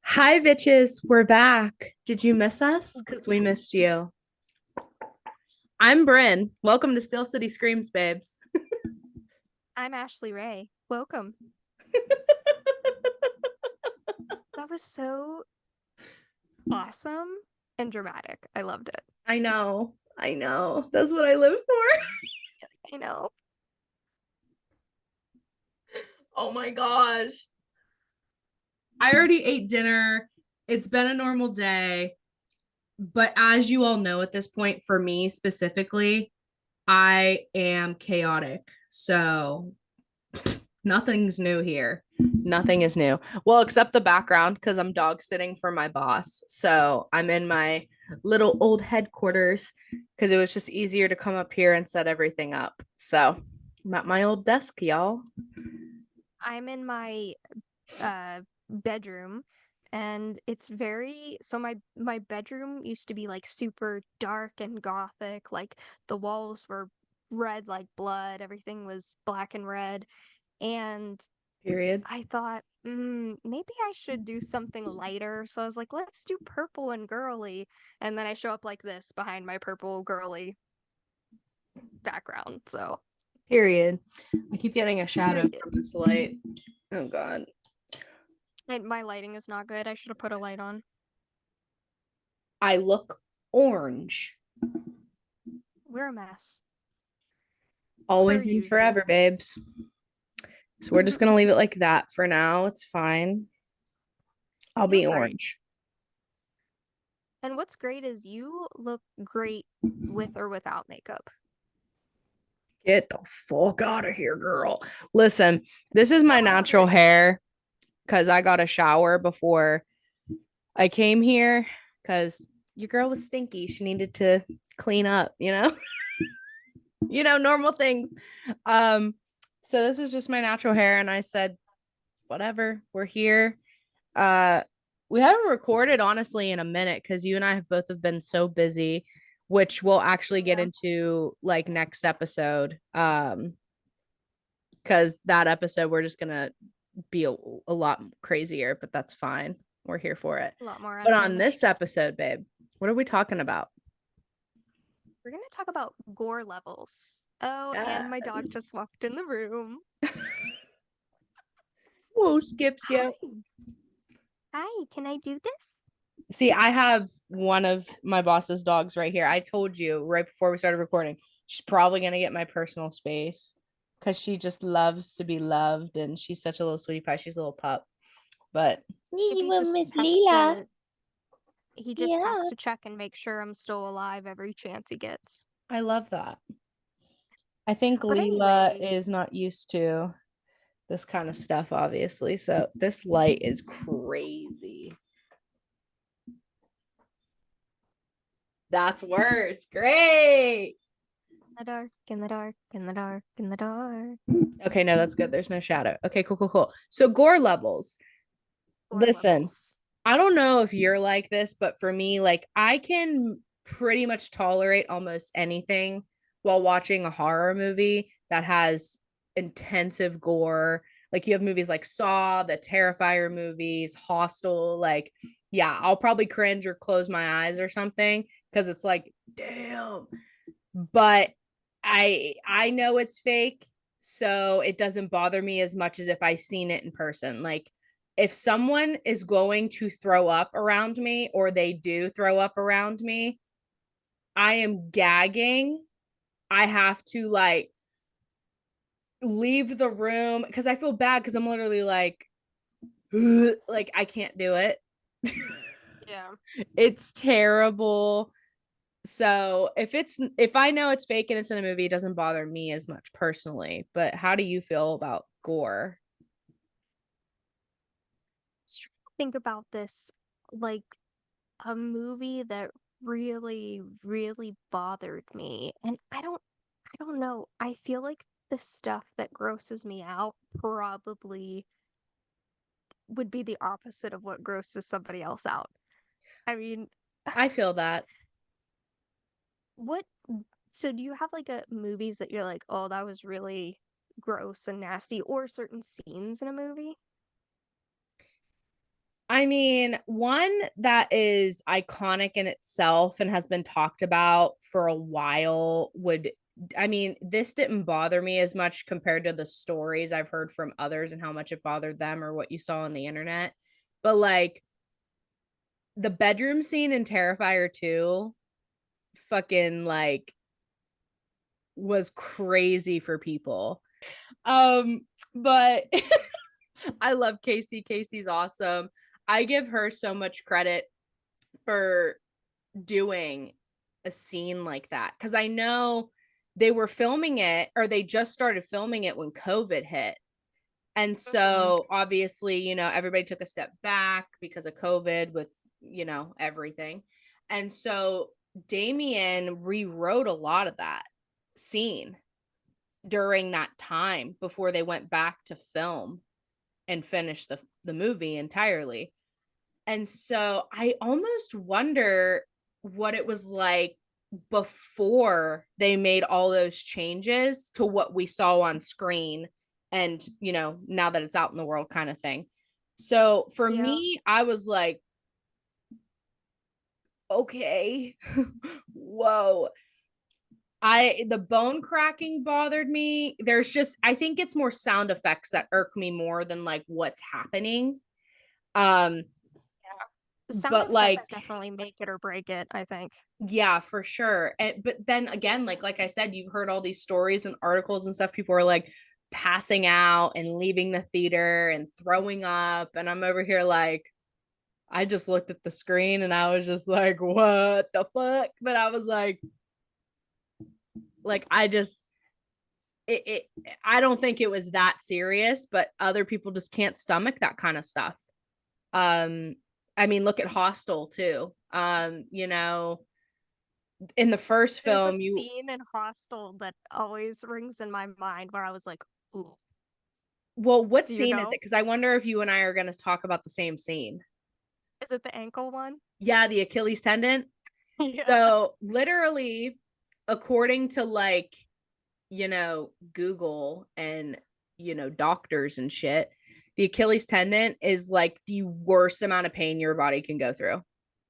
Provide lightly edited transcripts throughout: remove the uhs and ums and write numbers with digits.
Hi, bitches. We're back. Did you miss us? Because we missed you. I'm Bryn. Welcome to Steel City Screams, babes. I'm Ashley Ray. Welcome. That was so awesome and dramatic. I loved it. I know. I know. That's what I live for. I know. Oh my gosh. I already ate dinner. It's been a normal day. But as you all know at this point, for me specifically, I am chaotic. So nothing's new here. Nothing is new. Well, except the background because I'm dog sitting for my boss. So I'm in my little old headquarters because it was just easier to come up here and set everything up. So I'm at my old desk, y'all. I'm in my bedroom and it's very my bedroom used to be like super dark and gothic. Like the walls were red like blood, everything was black and red. And Period. I thought, maybe I should do something lighter. So I was like, let's do purple and girly. And then I show up like this behind my purple girly background. So, Period. I keep getting a shadow period. from this light. Oh God. And my lighting is not good. I should have put a light on. I look orange. We're a mess, per Always and usual. forever, babes. So we're just gonna leave it like that for now. It's fine. I'll be Yep. orange. And what's great is you look great with or without makeup. Get the fuck out of here, girl. Listen, this is No my one's natural here. hair because I got a shower before I came here because your girl was stinky. She needed to clean up, normal things. Um, so this is just my natural hair, and I said, whatever, we're here. Uh, we haven't recorded honestly in a minute because you and I have been so busy, which we'll actually get Yeah. into like next episode. Because that episode we're just gonna be a lot crazier, but that's fine. We're here for it. A lot more But on this unhinged. episode, babe, what are we talking about? We're going to talk about gore levels. Oh, and my dog Yes. just walked in the room. Whoa, skip, skip. Hi. Hi, can I do this? See, I have one of my boss's dogs right here. I told you right before we started recording, she's probably gonna get my personal space because she just loves to be loved and she's such a little sweetie pie. She's a little pup. But Skippy well, just Miss has Leela. to he just has Yeah. to check and make sure I'm still alive every chance he gets. I love that. I think But Leela anyway, is not used to this kind of stuff, obviously. So this light is crazy. That's worse. Great. in the dark, in the dark, in the dark, in the dark. Okay, no, that's good. There's no shadow. Okay, cool, cool, cool. So gore levels. Gore Listen, levels. I don't know if you're like this, but for me, like I can pretty much tolerate almost anything while watching a horror movie that has intensive gore. Like you have movies like Saw, the Terrifier movies, Hostel, like yeah, I'll probably cringe or close my eyes or something because it's like, damn. But I know it's fake, so it doesn't bother me as much as if I seen it in person. Like if someone is going to throw up around me or they do throw up around me, I am gagging. I have to like leave the room because I feel bad because I'm literally like like I can't do it. Yeah. It's terrible. So if I know it's fake and it's in a movie, it doesn't bother me as much personally. But how do you feel about gore? Just trying to think about this like a movie that really, really bothered me. And I don't know. I feel like the stuff that grosses me out probably would be the opposite of what grosses somebody else out. I mean, I feel that. what so do you have like a movies that you're like, "Oh, that was really gross and nasty," or certain scenes in a movie? I mean, one that is iconic in itself and has been talked about for a while would, I mean, this didn't bother me as much compared to the stories I've heard from others and how much it bothered them or what you saw on the internet. But like the bedroom scene in Terrifier 2 fucking like was crazy for people. But I love Casey. Casey's awesome. I give her so much credit for doing a scene like that because I know they were filming it or they just started filming it when COVID hit. And Mhm. so obviously, everybody took a step back because of COVID with, everything. And so Damien rewrote a lot of that scene during that time before they went back to film and finish the movie entirely. And so I almost wonder what it was like before they made all those changes to what we saw on screen and, now that it's out in the world kind of thing. So for Yeah. me, I was like, okay, whoa. The bone cracking bothered me. There's just, I think it's more sound effects that irk me more than like what's happening. Um, The sound but like effects definitely make it or break it, I think. yeah, for sure. But then again, like I said, you've heard all these stories and articles and stuff. People are like passing out and leaving the theater and throwing up. And I'm over here like, I just looked at the screen and I was just like, what the fuck? But I was like, it I don't think it was that serious, but other people just can't stomach that kind of stuff. Um, I mean, look at Hostel too. In the first There's a film, you scene in Hostel that always rings in my mind where I was like, ooh, well, what do you scene is it? know? Because I wonder if you and I are going to talk about the same scene. Is it the ankle one? Yeah, the Achilles tendon. Yeah. So, literally, according to like, Google and, doctors and shit, the Achilles tendon is like the worst amount of pain your body can go through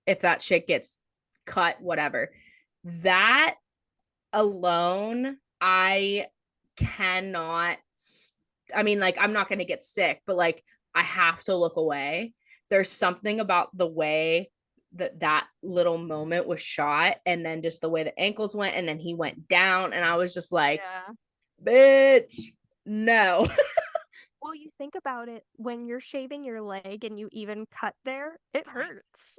if that shit gets cut, whatever. That alone, I cannot. I mean, like, I'm not going to get sick, but like, I have to look away. There's something about the way that little moment was shot, and then just the way the ankles went, and then he went down, and I was just like, Yeah. bitch, no. Well, you think about it, when you're shaving your leg and you even cut there, it hurts.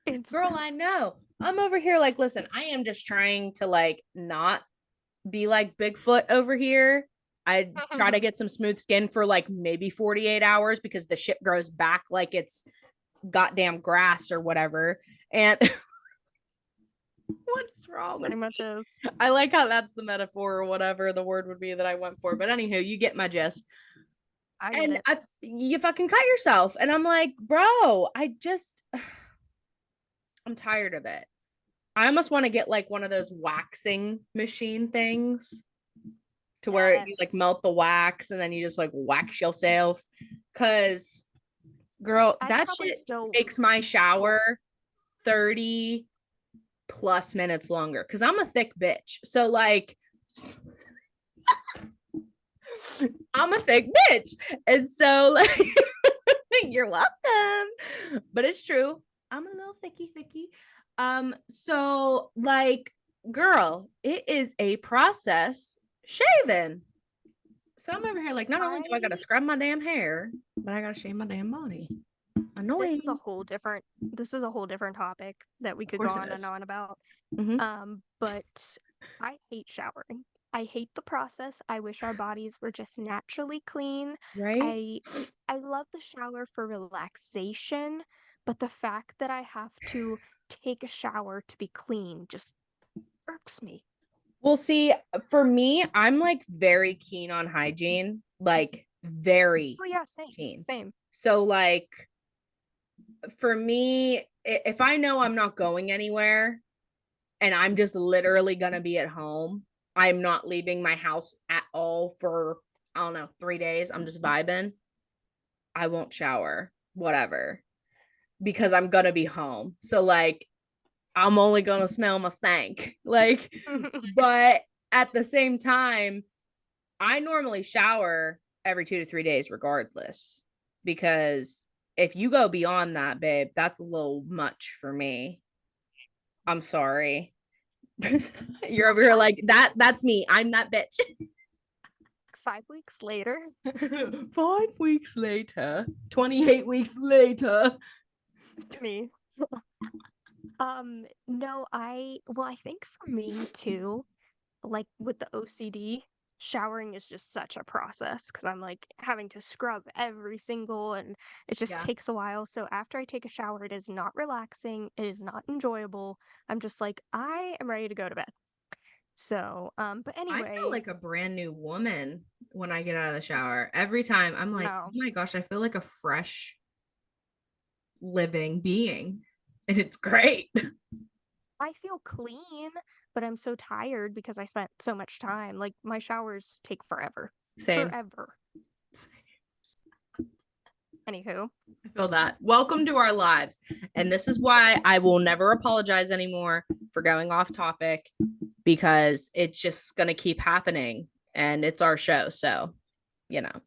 It's Girl, I know. I'm over here like, listen, I am just trying to like not be like Bigfoot over here. I try to get some smooth skin for like maybe 48 hours because the shit grows back like it's goddamn grass or whatever. And what is wrong with pretty much me? is. I like how that's the metaphor or whatever the word would be that I went for. But anywho, you get my gist. I get And it. you fucking cut yourself. And I'm like, bro, I'm tired of it. I almost want to get like one of those waxing machine things to where you like Yes. melt the wax and then you just like wax yourself. Cause girl, I'd that probably shit still, makes my oh, shower 30 plus minutes longer because I'm a thick bitch. So like I'm a thick bitch. And so like you're welcome. But it's true. I'm a little thicky. So like, girl, it is a process shaving. So I'm over here like, not only do I gotta I scrub my damn hair, but I gotta shave my damn body. this is a Annoying. whole different this is a whole different topic that we Of could go course it on and is. on about. Mm-hmm. But I hate showering. I hate the process. I wish our bodies were just naturally clean. Right? I I love the shower for relaxation, but the fact that I have to take a shower to be clean just irks me. Well, see, for me, I'm like very keen on hygiene, like very Oh yeah, same, keen. same. So, like, for me, if I know I'm not going anywhere and I'm just literally gonna be at home, I'm not leaving my house at all for, I don't know, 3 days. I'm just vibing. I won't shower, whatever. because I'm gonna be home. So like I'm only gonna smell my stank. Like, but at the same time, I normally shower every 2 to 3 days regardless. Because if you go beyond that, babe, that's a little much for me. I'm sorry. You're over here Five, like that's me. I'm that bitch. 5 weeks later. 5 weeks later, 28 weeks later. Me. No, I think for me too, like with the OCD, showering is just such a process because I'm like having to scrub every single and it just Yeah. takes a while. So after I take a shower, it is not relaxing, it is not enjoyable. I'm just like, I am ready to go to bed. So, but I feel anyway, like a brand new woman when I get out of the shower. Every time I'm like, oh no. my gosh, I feel like a fresh living being. And it's great. I feel clean, but I'm so tired because I spent so much time. Like my showers take forever. Same. Forever. Anywho. I feel that. Welcome to our lives. And this is why I will never apologize anymore for going off topic because it's just going to keep happening and it's our show. So, you know,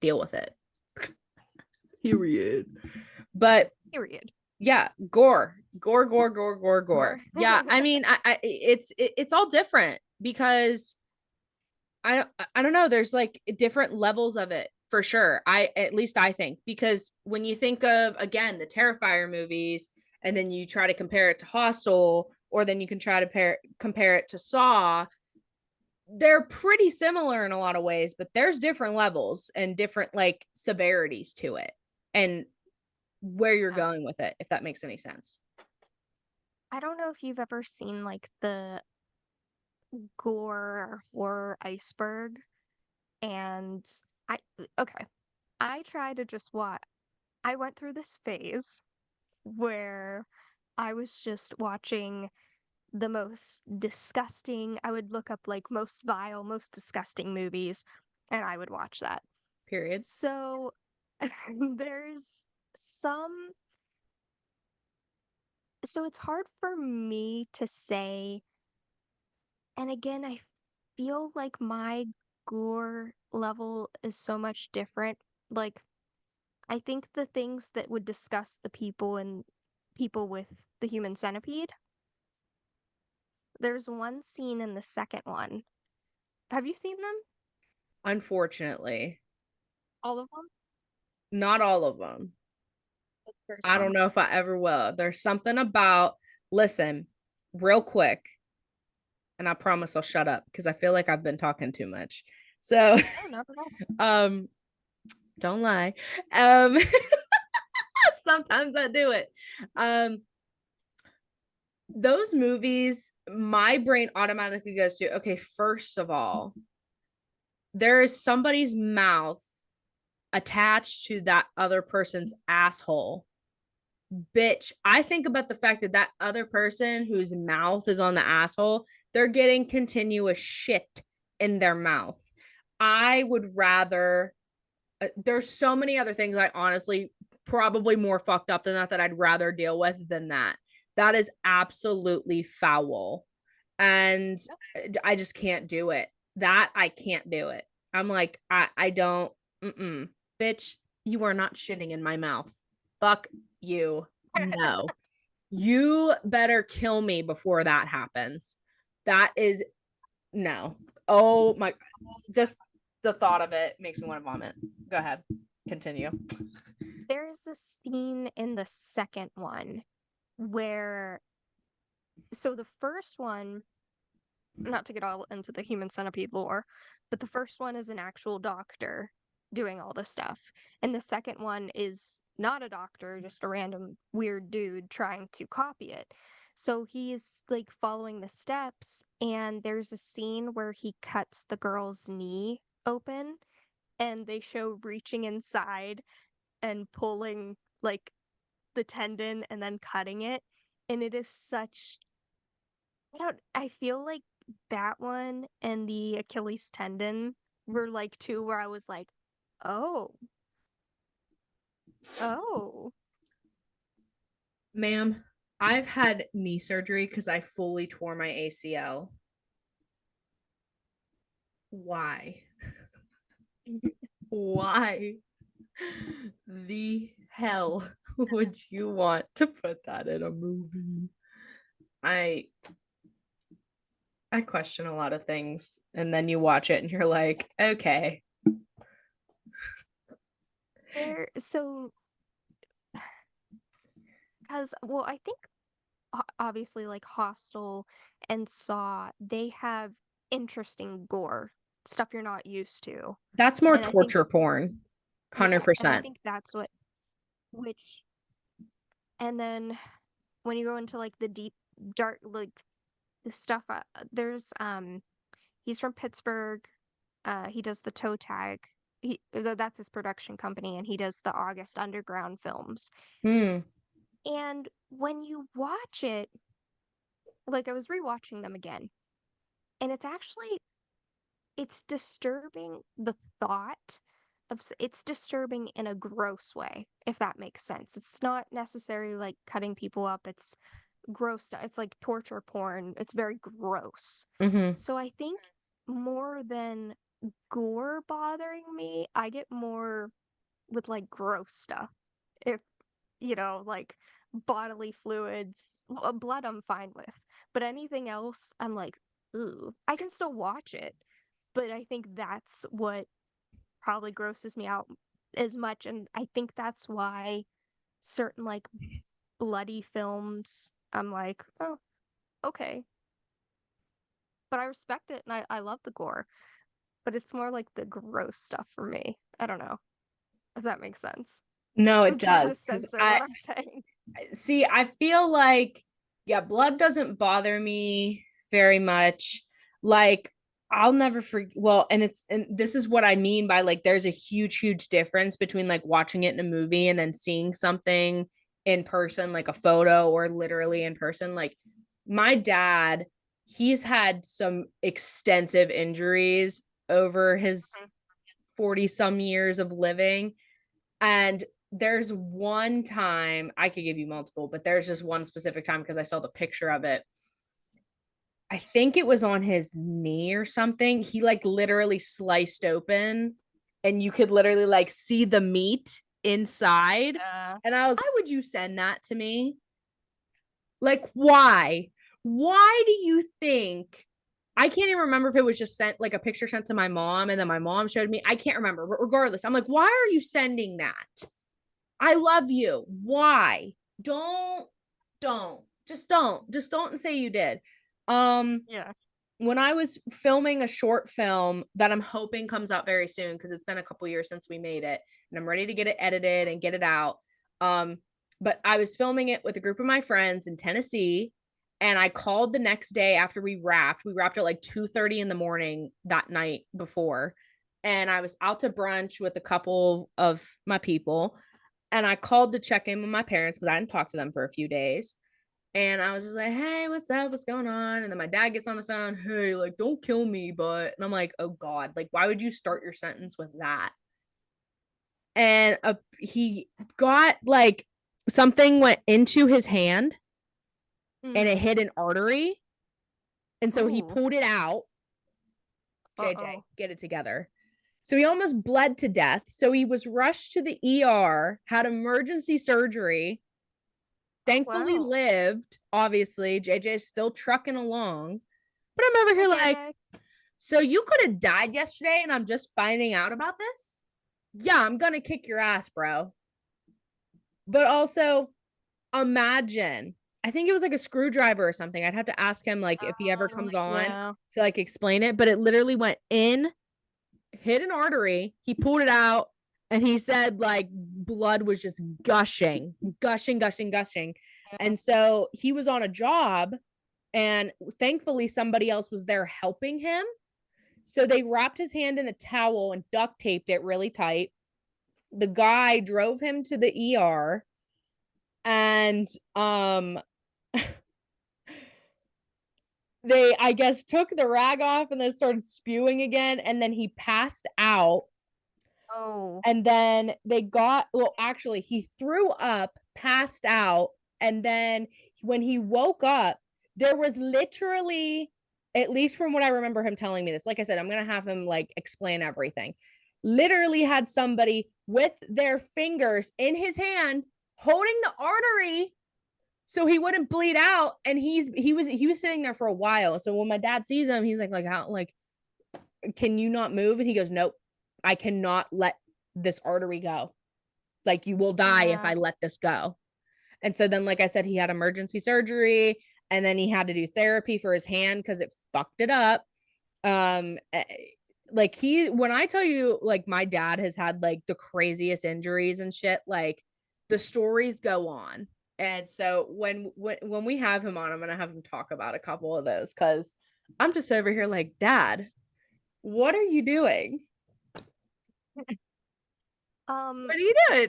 deal with it. Period. But Period. yeah, gore. Or Yeah, I mean, it's all different because I don't know. There's like different levels of it for sure. I at least I think because when you think of again the Terrifier movies, and then you try to compare it to Hostel, or then you can try to compare it to Saw. They're pretty similar in a lot of ways, but there's different levels and different like severities to it, and where you're yeah. going with it, if that makes any sense. I don't know if you've ever seen like the Gore horror iceberg and I okay. I try to just watch I went through this phase where I was just watching the most disgusting, I would look up like most vile, most disgusting movies, and I would watch that. Period. So there's some, so it's hard for me to say. And again, I feel like my gore level is so much different. Like, I think the things that would disgust the people and people with the human centipede, there's one scene in the second one. Have you seen them? Unfortunately, All of them? not all of them. The first I don't one. know if I ever will. There's something about, listen, real quick, and I promise I'll shut up because I feel like I've been talking too much. So, No, not at all. um, don't lie. Um, sometimes I do it. Um, those movies, my brain automatically goes to, okay, first of all, there is somebody's mouth attached to that other person's asshole. Bitch, I think about the fact that that other person whose mouth is on the asshole, they're getting continuous shit in their mouth. I would rather, there's so many other things I honestly probably more fucked up than that I'd rather deal with than that. That is absolutely foul. And I just can't do it. That I can't do it. I'm like, I don't, bitch, you are not shitting in my mouth. Fuck you. No. You better kill me before that happens. That is no. Oh my, just the thought of it makes me want to vomit. Go ahead. Continue. There's a scene in the second one where, so the first one, not to get all into the human centipede lore, but the first one is an actual doctor doing all this stuff. And the second one is not a doctor, just a random weird dude trying to copy it. So he's like following the steps, and there's a scene where he cuts the girl's knee open, and they show reaching inside and pulling like the tendon and then cutting it. And it is such, I feel like that one and the Achilles tendon were like two where I was like, oh, oh. Ma'am, I've had knee surgery because I fully tore my ACL. Why? Why the hell would you want to put that in a movie? I I question a lot of things, and then you watch it and you're like, okay. So, because, well, I think obviously like Hostel and Saw, they have interesting gore, stuff you're not used to. That's more And I think, torture porn. yeah, and I 100%. think that's what, which, and then when you go into like the deep, dark, like the stuff, there's, he's from Pittsburgh. He does the Toe Tag. That's his production company, and he does the August Underground films. Hmm. And when you watch it, like I was rewatching them again, and it's disturbing the thought it's disturbing in a gross way, if that makes sense. It's not necessarily like cutting people up. It's gross stuff. It's like torture porn. It's very gross. Mm-hmm. So I think more than gore bothering me, I get more with like gross stuff. If like bodily fluids, blood I'm fine with. But anything else, I'm like, ooh. I can still watch it, but I think that's what probably grosses me out as much. And I think that's why certain like bloody films, I'm like, oh, okay. But I respect it and I love the gore. But it's more like the gross stuff for me. I don't know if that makes sense. No, I'm it trying to does. Because censor I what I'm saying. see, I feel like, yeah, blood doesn't bother me very much. Like, I'll never forget. Well, and this is what I mean by like, there's a huge, huge difference between like watching it in a movie and then seeing something in person, like a photo or literally in person. Like, my dad, he's had some extensive injuries over his 40 some years of living. And there's one time, I could give you multiple, but there's just one specific time because I saw the picture of it. I think it was on his knee or something. He like literally sliced open and you could literally like see the meat inside. Yeah. And I was, why would you send that to me? Like, why? Why do you think? I can't even remember if it was just sent like a picture sent to my mom and then my mom showed me. I can't remember. But regardless, I'm like, why are you sending that? I love you. Why? Don't, just don't say you did. Um, Yeah. when I was filming a short film that I'm hoping comes out very soon because it's been a couple years since we made it and I'm ready to get it edited and get it out. Um, but I was filming it with a group of my friends in Tennessee and I called the next day after we wrapped. We wrapped at like 2:30 in the morning that night before. And I was out to brunch with a couple of my people and I called to check in with my parents because I hadn't talked to them for a few days. And I was just like, hey, what's up? What's going on? And then my dad gets on the phone, hey, like, don't kill me, but, and I'm like, oh God, like, why would you start your sentence with that? And he got like something went into his hand and it Mm. hit an artery. And so he Ooh. pulled it out. JJ, Uh-oh. get it together. So he almost bled to death. So he was rushed to the ER, had emergency surgery, Oh, thankfully wow. lived. Obviously, JJ is still trucking along. But I'm over Hi, here like, JJ. so you could have died yesterday and I'm just finding out about this? Yeah, I'm gonna kick your ass, bro. But also, imagine. I think it was like a screwdriver or something. I'd have to ask him like if he ever comes on Yeah. to like explain it, but it literally went in, hit an artery, he pulled it out, and he said like blood was just gushing, gushing, gushing, gushing. Yeah. And so he was on a job and thankfully somebody else was there helping him. So they wrapped his hand in a towel and duct taped it really tight. The guy drove him to the ER and they I guess took the rag off and then started spewing again and then he passed out Oh. and then they got well actually he threw up, passed out And then when he woke up, there was literally, at least from what I remember him telling me this, like I said, I'm going to have him like explain everything. Literally had somebody with their fingers in his hand holding the artery so he wouldn't bleed out. And he was sitting there for a while. So when my dad sees him, he's like how, like, can you not move? And he goes, nope, I cannot let this artery go. Like, you will die if Yeah. I let this go. And so then, like I said, he had emergency surgery, and then he had to do therapy for his hand because it fucked it up. Like, when I tell you, like, my dad has had like the craziest injuries and shit, like the stories go on. And so when we have him on, I'm gonna have him talk about a couple of those because I'm just over here like, Dad, what are you doing? Um, What are you doing?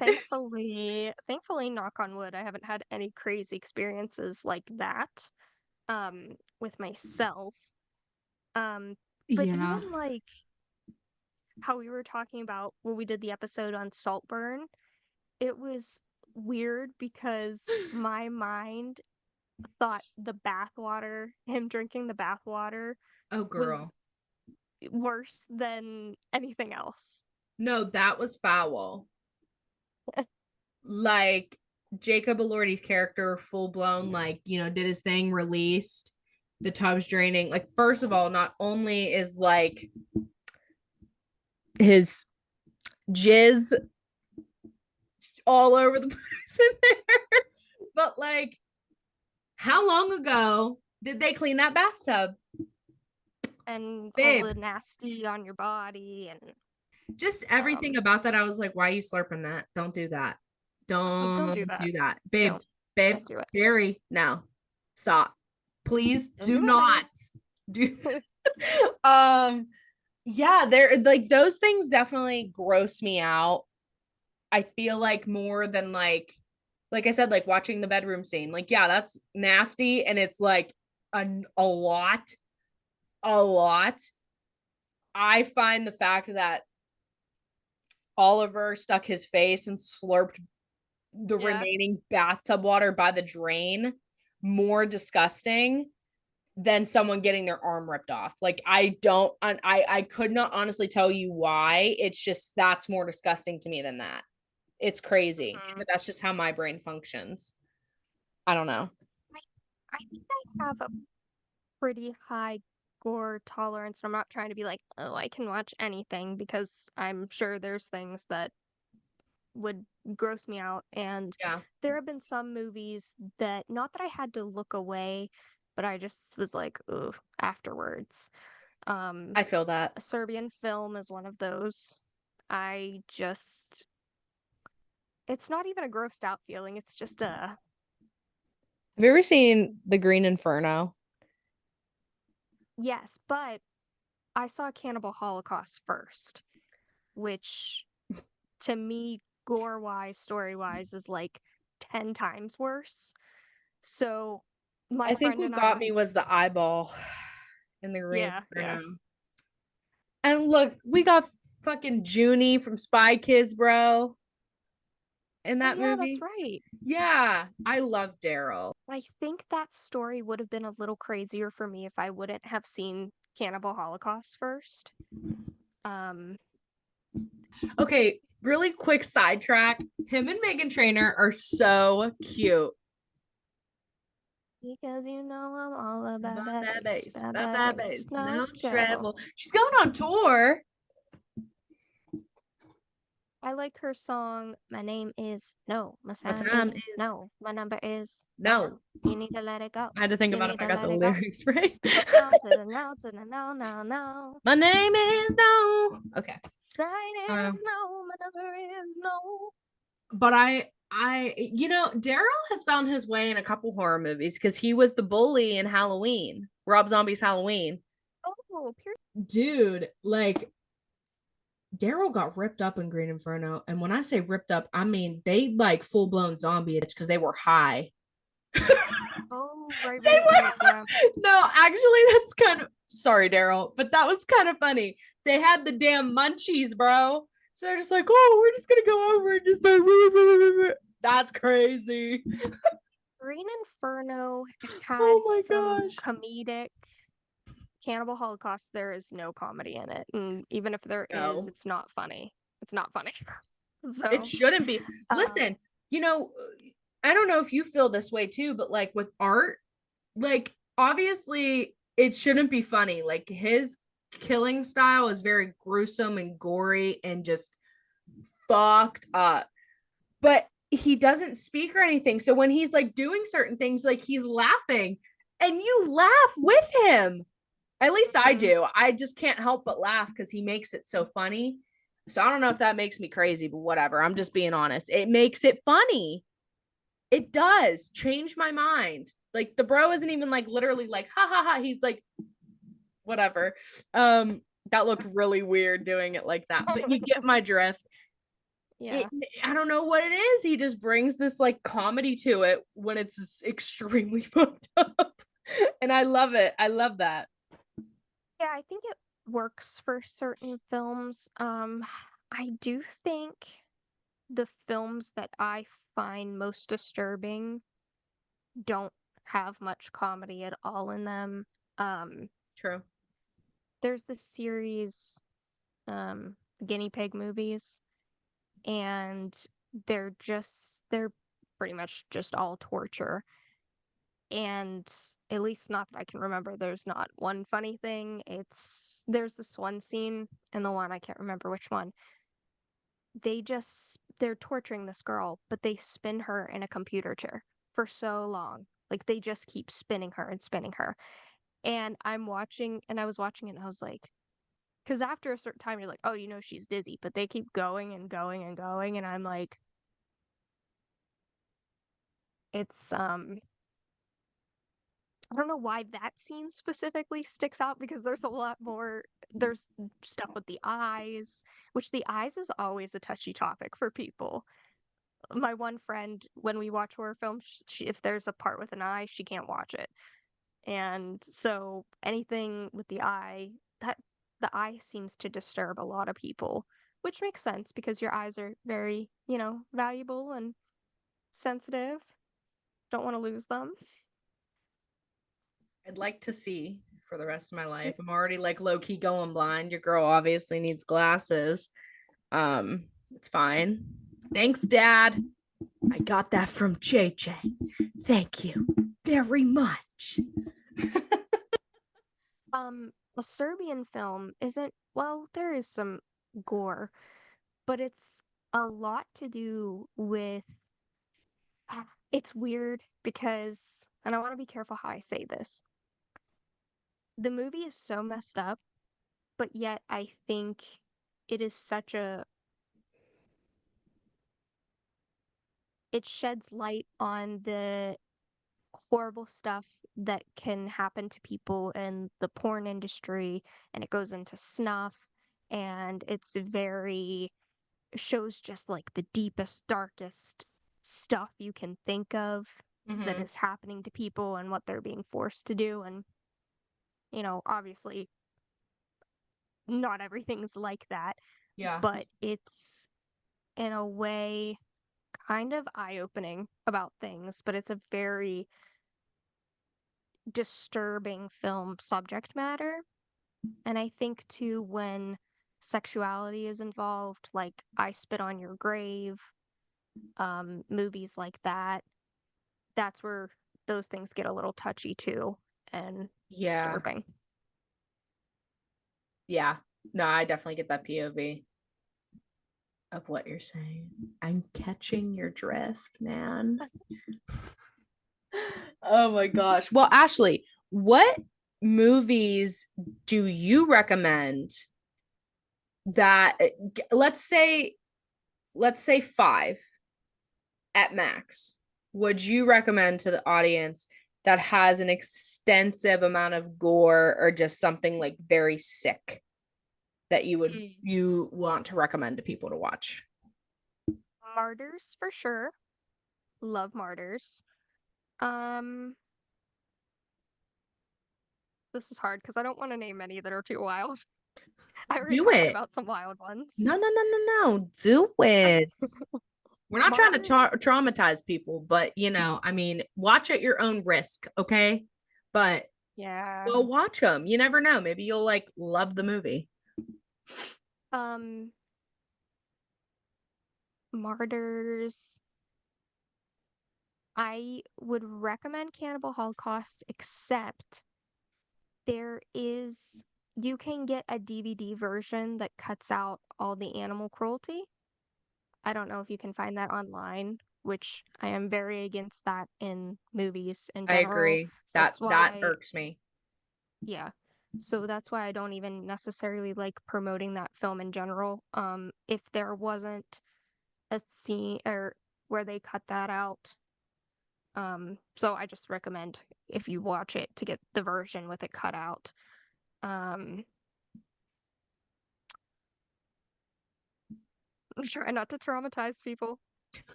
thankfully, knock on wood, I haven't had any crazy experiences like that, with myself. Um, but even Yeah. like how we were talking about when we did the episode on Saltburn, it was weird because my mind thought the bathwater, him drinking the bathwater, Oh, was girl. worse than anything else. No, that was foul. Like, Jacob Elordi's character, full blown, like, did his thing, released, the tub's draining. Like, first of all, not only is like his jizz all over the place in there, but like, how long ago did they clean that bathtub? And all Babe, the nasty on your body and just everything um about that, I was like, why are you slurping that? Don't do that. don't Don't do that. do that. Babe, Don't babe, don't do it. Barry, no. Stop. Please Don't do do not do um yeah, they're like, those things definitely gross me out. I feel like more than like I said, like watching the bedroom scene. Like, yeah, that's nasty, and it's like a lot, a lot. I find the fact that Oliver stuck his face and slurped the Yeah. remaining bathtub water by the drain more disgusting than someone getting their arm ripped off. Like, I could not honestly tell you why. It's just, that's more disgusting to me than that. It's crazy, Mhm. but that's just how my brain functions. I don't know. I I think I have a pretty high gore tolerance, and I'm not trying to be like, oh, I can watch anything because I'm sure there's things that would gross me out. And Yeah, there have been some movies that, not that I had to look away, but I just was like, ugh, afterwards. Um, I feel that. a Serbian film is one of those. I just, it's not even a grossed out feeling. It's just a, Have you ever seen The Green Inferno? yes, but I saw Cannibal Holocaust first, which to me, gore wise, story wise, is like 10 times worse. So my I think friend what and got I, me was the eyeball in The Green yeah, yeah. Inferno. And look, we got fucking Junie from Spy Kids, bro, in Oh, that yeah, that's movie. right. Yeah, I love Daryl. I think that story would have been a little crazier for me if I wouldn't have seen Cannibal Holocaust first. Um, Okay, really quick sidetrack. Him and Megan Trainor are so cute. because you know I'm all about About that that bass, bass, about about that that bass, bass, no no trouble. trouble. She's going on tour. I like her song, My Name Is No, My My Sign time Is is No, My Number Is No. no. You need to let it go. I had to think You about need if I to got the let it go. lyrics right. No to the no to the no, no, no. My name is no. Okay. Sign is Um, no, my number is no. but Daryl has found his way in a couple horror movies because he was the bully in Halloween, Rob Zombie's Halloween. Oh, pure. Dude, like, Daryl got ripped up in Green Inferno. And when I say ripped up, I mean they like full blown zombie it because they were high. Oh, right, They right, right. Yeah. were no, actually, that's kind of sorry, Daryl, but that was kind of funny. They had the damn munchies, bro. So they're just like, oh, we're just gonna go over and just like, that's crazy. Green Inferno Oh had my some gosh. comedic. Cannibal Holocaust, there is no comedy in it, and even if there is, No, it's not funny. It's not funny. it So, shouldn't be. um, Listen, you know, I don't know if you feel this way too, but like with art, like obviously it shouldn't be funny. Like his killing style is very gruesome and gory and just fucked up. But he doesn't speak or anything. So when he's like doing certain things, like he's laughing and you laugh with him. At least I mhm. do. I just can't help but laugh because he makes it so funny. So I don't know if that makes me crazy, but whatever. I'm just being honest. It makes it funny. It does change my mind. Like the bro isn't even like literally like ha ha ha. He's like whatever. Um, that looked really weird doing it like that, but you get my drift. It, Yeah. I don't know what it is. He just brings this like comedy to it when it's extremely fucked up. And I love it. I love that. Yeah, I think it works for certain films. I do think the films that I find most disturbing don't have much comedy at all in them. Um, True. there's this series, Guinea Pig movies, and they're pretty much just all torture. And at least not that I can remember, there's not one funny thing. There's this one scene and the one I can't remember which one. They're torturing this girl, but they spin her in a computer chair for so long. Like they just keep spinning her and spinning her. And I was watching it and I was like, because after a certain time you're like, oh, she's dizzy, but they keep going and going and going, and I'm like, it's I don't know why that scene specifically sticks out because there's a lot more. There's stuff with the eyes, which the eyes is always a touchy topic for people. My one friend, when we watch horror films, if there's a part with an eye, she can't watch it. And so anything with that the eye seems to disturb a lot of people, which makes sense because your eyes are very, valuable and sensitive. Don't want to lose them. I'd like to see for the rest of my life. I'm already like low key going blind. Your girl obviously needs glasses. It's fine. Thanks, Dad. I got that from JJ. Thank you very much. A Serbian film isn't, well, there is some gore, but it's a lot to do with it's weird because, and I want to be careful how I say this. The movie is so messed up, but yet I think it is such a it sheds light on the horrible stuff that can happen to people in the porn industry, and it goes into snuff, and it's very shows just like the deepest, darkest stuff you can think of that Mm-hmm. is happening to people and what they're being forced to do. And, obviously, not everything's like that, Yeah. but it's in a way kind of eye opening about things, but it's a very disturbing film subject matter. And I think too, when sexuality is involved, like I Spit on Your Grave, movies like that, that's where those things get a little touchy too and Yeah. disturbing. Yeah. No, I definitely get that POV of what you're saying. I'm catching your drift, man. Oh my gosh. Well, Ashley, what movies do you recommend that let's say 5 at max would you recommend to the audience that has an extensive amount of gore or just something like very sick that Mm. you want to recommend to people to watch? Martyrs for sure. Love Martyrs. Um, this is hard because I don't want to name any that are too wild. I already Do talked it. about some wild ones. No, no, no, no, no. Do it. We're not trying to Martyrs. traumatize people, but I mean, watch at your own risk, okay? But Yeah. go watch them. You never know. Maybe you'll like love the movie. Um, Martyrs. I would recommend Cannibal Holocaust, except there is you can get a DVD version that cuts out all the animal cruelty. I don't know if you can find that online, which I am very against that in movies in I general. agree. So That that's that why, irks me. yeah. So that's why I don't even necessarily like promoting that film in general. If there wasn't a scene or where they cut that out, so I just recommend if you watch it to get the version with it cut out. Um, try not to traumatize people.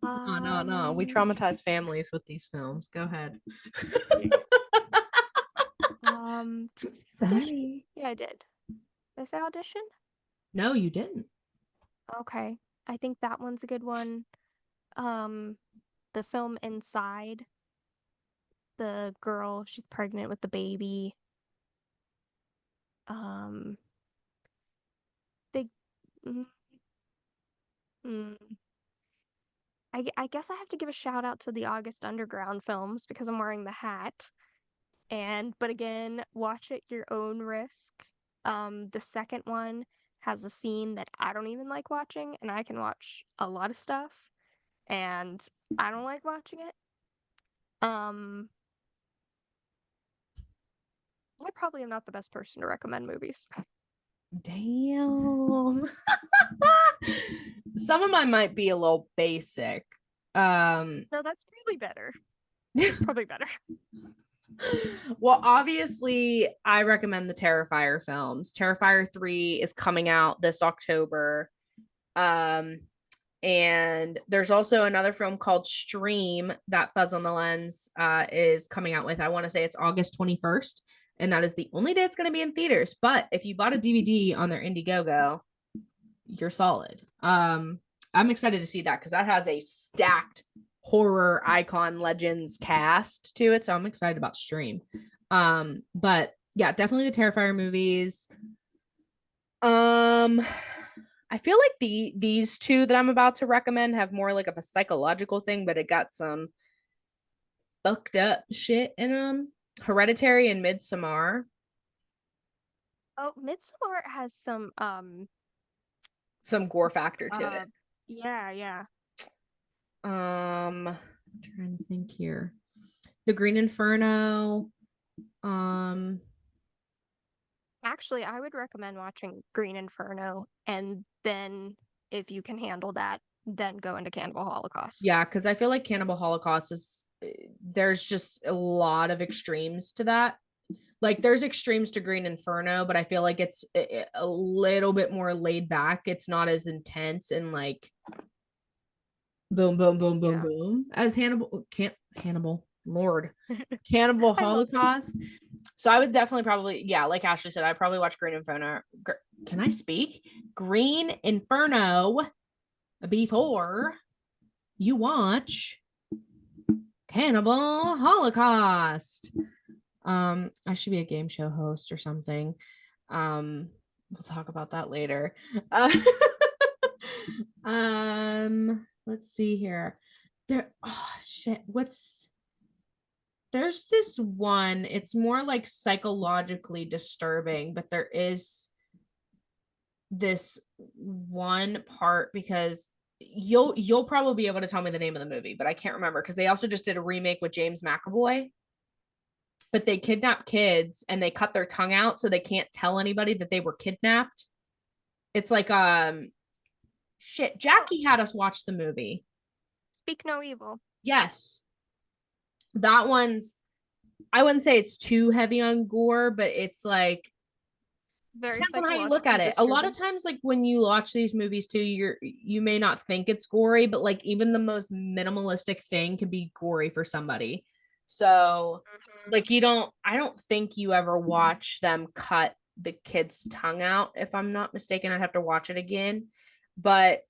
No, no, no. We Um, traumatize families with these films. Go ahead. did I say audition? Sorry. Yeah, I did. Did I say audition? No, you didn't. Okay. I think that one's a good one. Um, the film Inside, the girl, she's pregnant with the baby. Um, they, mm, mm, I guess I have to give a shout out to the August Underground films because I'm wearing the hat. But again, watch at your own risk. The second one has a scene that I don't even like watching, and I can watch a lot of stuff, and I don't like watching it. Um, I probably am not the best person to recommend movies. Damn. Some of mine might be a little basic. Um, No, that's probably better. That's probably better. well, obviously, I recommend the Terrifier films. Terrifier 3 is coming out this October. Um, and there's also another film called Stream that Fuzz on the Lens is coming out with. I want to say it's August 21st. And that is the only day it's going to be in theaters. But if you bought a DVD on their Indiegogo, you're solid. I'm excited to see that because that has a stacked horror icon legends cast to it. So I'm excited about Stream. But yeah, definitely the Terrifier movies. Um, I feel like these two that I'm about to recommend have more like of a psychological thing, but it got some fucked up shit in them. Hereditary and Midsommar. Oh, Midsommar has Some gore factor to uh it. yeah, yeah. I'm trying to think here. The Green Inferno. Um, Actually, I would recommend watching Green Inferno and then if you can handle that, then go into Cannibal Holocaust. yeah, because I feel like Cannibal Holocaust is there's just a lot of extremes to that. Like there's extremes to Green Inferno, but I feel like it's a little bit more laid back. It's not as intense and like boom, boom, boom, boom, Yeah. boom as Hannibal. Can't Hannibal, Lord, Cannibal I love it. Holocaust. So I would definitely probably, yeah, like Ashley said, I'd probably watch Green Inferno. Can I speak? Green Inferno before you watch Cannibal Holocaust. I should be a game show host or something. We'll talk about that later. Uh, let's see here. Oh shit, there's this one, it's more like psychologically disturbing, but there is this one part because you'll probably be able to tell me the name of the movie, but I can't remember because they also just did a remake with James McAvoy, but they kidnap kids and they cut their tongue out so they can't tell anybody that they were kidnapped. It's like shit, Oh, Jackie had us watch the movie. Speak No Evil. Yes. That one's, I wouldn't say it's too heavy on gore, but it's like Very depends on how you look psychologically at it. A lot of disturbing. times, like when you watch these movies too, you may not think it's gory, but like even the most minimalistic thing can be gory for somebody. So Mhm. like I don't think you ever watch them cut the kid's tongue out, if I'm not mistaken. I'd have to watch it again. But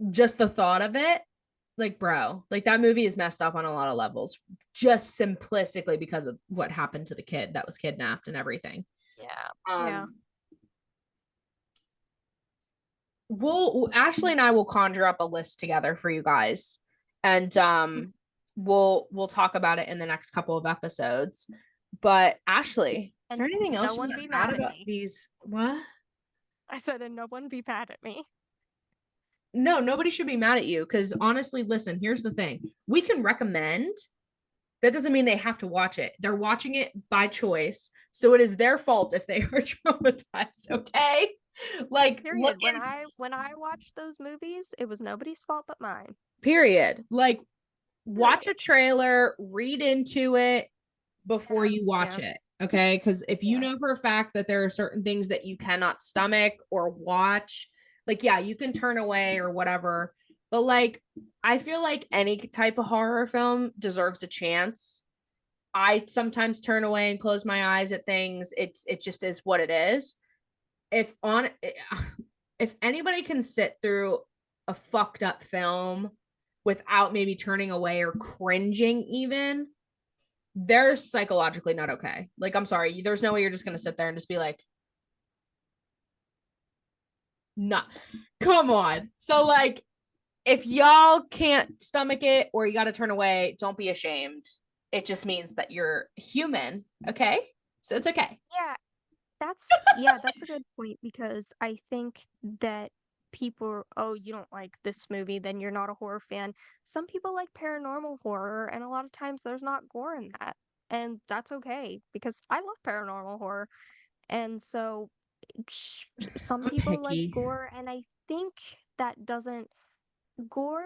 just the thought of it, like, bro, like that movie is messed up on a lot of levels, just simplistically because of what happened to the kid that was kidnapped and everything. Yeah. Yeah. Um, we'll Ashley and I will conjure up a list together for you guys, and we'll talk about it in the next couple of episodes. But Ashley, is there And anything no else you one want be to add mad at about me. these? What? I said, and no one be mad at me. No, nobody should be mad at you because honestly, listen, here's the thing. We can recommend. That doesn't mean they have to watch it. They're watching it by choice. So it is their fault if they are traumatized, okay? Like look Period. When I watched those movies, it was nobody's fault but mine. period. Like watch a Period. trailer, read into it before Yeah. you watch Yeah. it. Okay. Because if you Yeah. know for a fact that there are certain things that you cannot stomach or watch, like, yeah, you can turn away or whatever. But like, I feel like any type of horror film deserves a chance. I sometimes turn away and close my eyes at things. It just is what it is. If on if anybody can sit through a fucked up film without maybe turning away or cringing even, they're psychologically not okay. Like, I'm sorry, there's no way you're just gonna sit there and just be like, not come on. So like if y'all can't stomach it or you gotta turn away, don't be ashamed. It just means that you're human, okay? So it's okay. Yeah. That's a good point because I think that people, oh, you don't like this movie, then you're not a horror fan. Some people like paranormal horror, and a lot of times there's not gore in that. And that's okay because I love paranormal horror. And so some I'm people like picky. gore, and I think that doesn't gore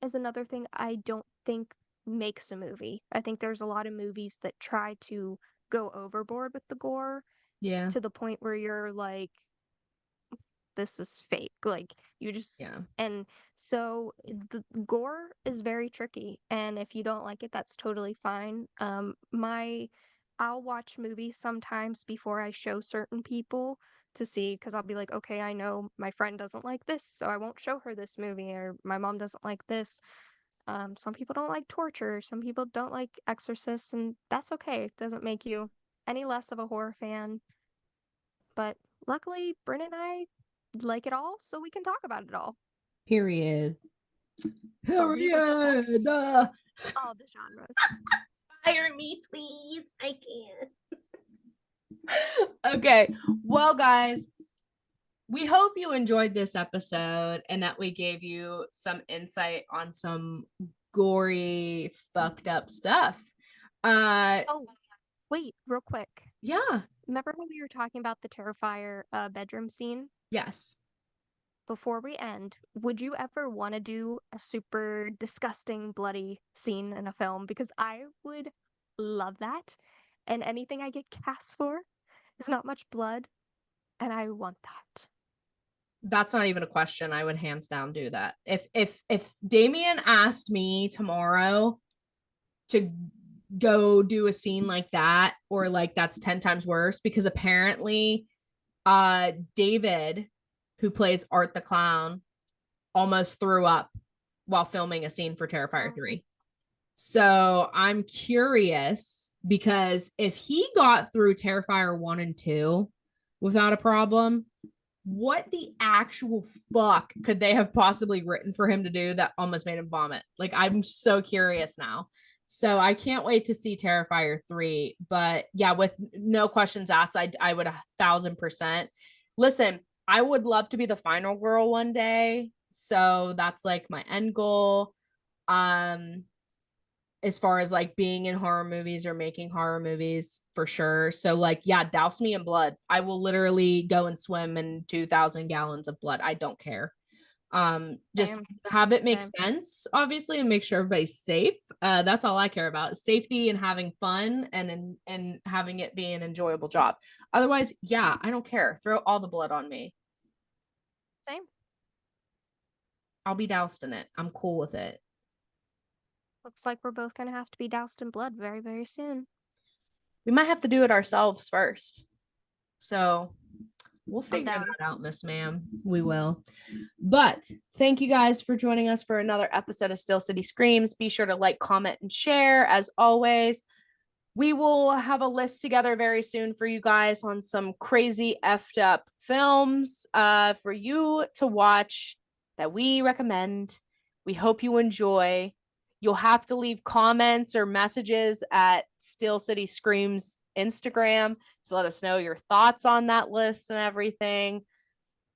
is another thing I don't think makes a movie. I think there's a lot of movies that try to go overboard with the gore Yeah. to the point where you're like, this is fake. Like, you just, Yeah. and so the gore is very tricky. And if you don't like it, that's totally fine. I'll watch movies sometimes before I show certain people to see, because I'll be like, okay, I know my friend doesn't like this, so I won't show her this movie, or my mom doesn't like this. Some people don't like torture, some people don't like exorcists, and that's okay. It doesn't make you any less of a horror fan. But luckily, Bryn and I like it all, so we can talk about it all. Period. So we Period. respect all the genres. Fire me, please. I can't. Okay. Well, guys, we hope you enjoyed this episode and that we gave you some insight on some gory, fucked up stuff. Uh, Oh, wait, real quick. yeah. Remember when we were talking about the Terrifier bedroom scene? Yes. Before we end, would you ever want to do a super disgusting, bloody scene in a film? Because I would love that. And anything I get cast for is not much blood, and I want that. That's not even a question. I would hands down do that. If Damien asked me tomorrow to go do a scene like that or like that's 10 times worse because apparently David who plays Art the Clown almost threw up while filming a scene for Terrifier Oh, 3. So I'm curious because if he got through Terrifier 1 and 2 without a problem, what the actual fuck could they have possibly written for him to do that almost made him vomit? Like, I'm so curious now. So I can't wait to see Terrifier 3. But yeah, with no questions asked, I would 1,000%. Listen, I would love to be the final girl one day. So that's like my end goal. Um, as far as like being in horror movies or making horror movies for sure. So like yeah, douse me in blood. I will literally go and swim in 2,000 gallons of blood. I don't care. Just same, have it make same. sense obviously and make sure everybody's safe. That's all I care about. Safety and having fun and having it be an enjoyable job. Otherwise, yeah, I don't care. Throw all the blood on me. Same. I'll be doused in it. I'm cool with it. Looks like we're both gonna have to be doused in blood very, very soon. We might have to do it ourselves first. So We'll I'm figure down. that out, Miss Ma'am. We will. But thank you guys for joining us for another episode of Steel City Screams. Be sure to like, comment, and share as always. We will have a list together very soon for you guys on some crazy effed up films for you to watch that we recommend. We hope you enjoy. You'll have to leave comments or messages at Steel City Screams Instagram to let us know your thoughts on that list and everything.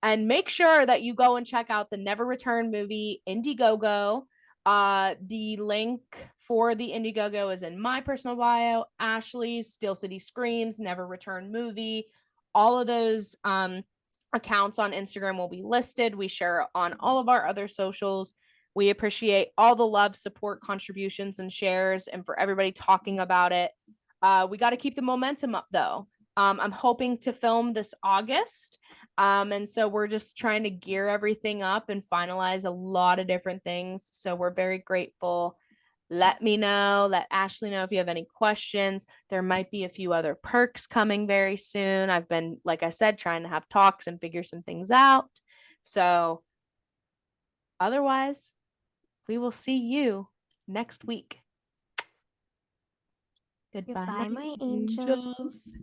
And make sure that you go and check out the Never Return movie, Indiegogo. The link for the Indiegogo is in my personal bio, Ashley's, Steel City Screams, Never Return movie. All of those accounts on Instagram will be listed. We share on all of our other socials. We appreciate all the love, support, contributions, and shares, and for everybody talking about it. We got to keep the momentum up, though. I'm hoping to film this August. And so we're just trying to gear everything up and finalize a lot of different things. So we're very grateful. Let me know, let Ashley know if you have any questions. There might be a few other perks coming very soon. I've been, like I said, trying to have talks and figure some things out. So otherwise, we will see you next week. Goodbye, Goodbye, my my angel. angels.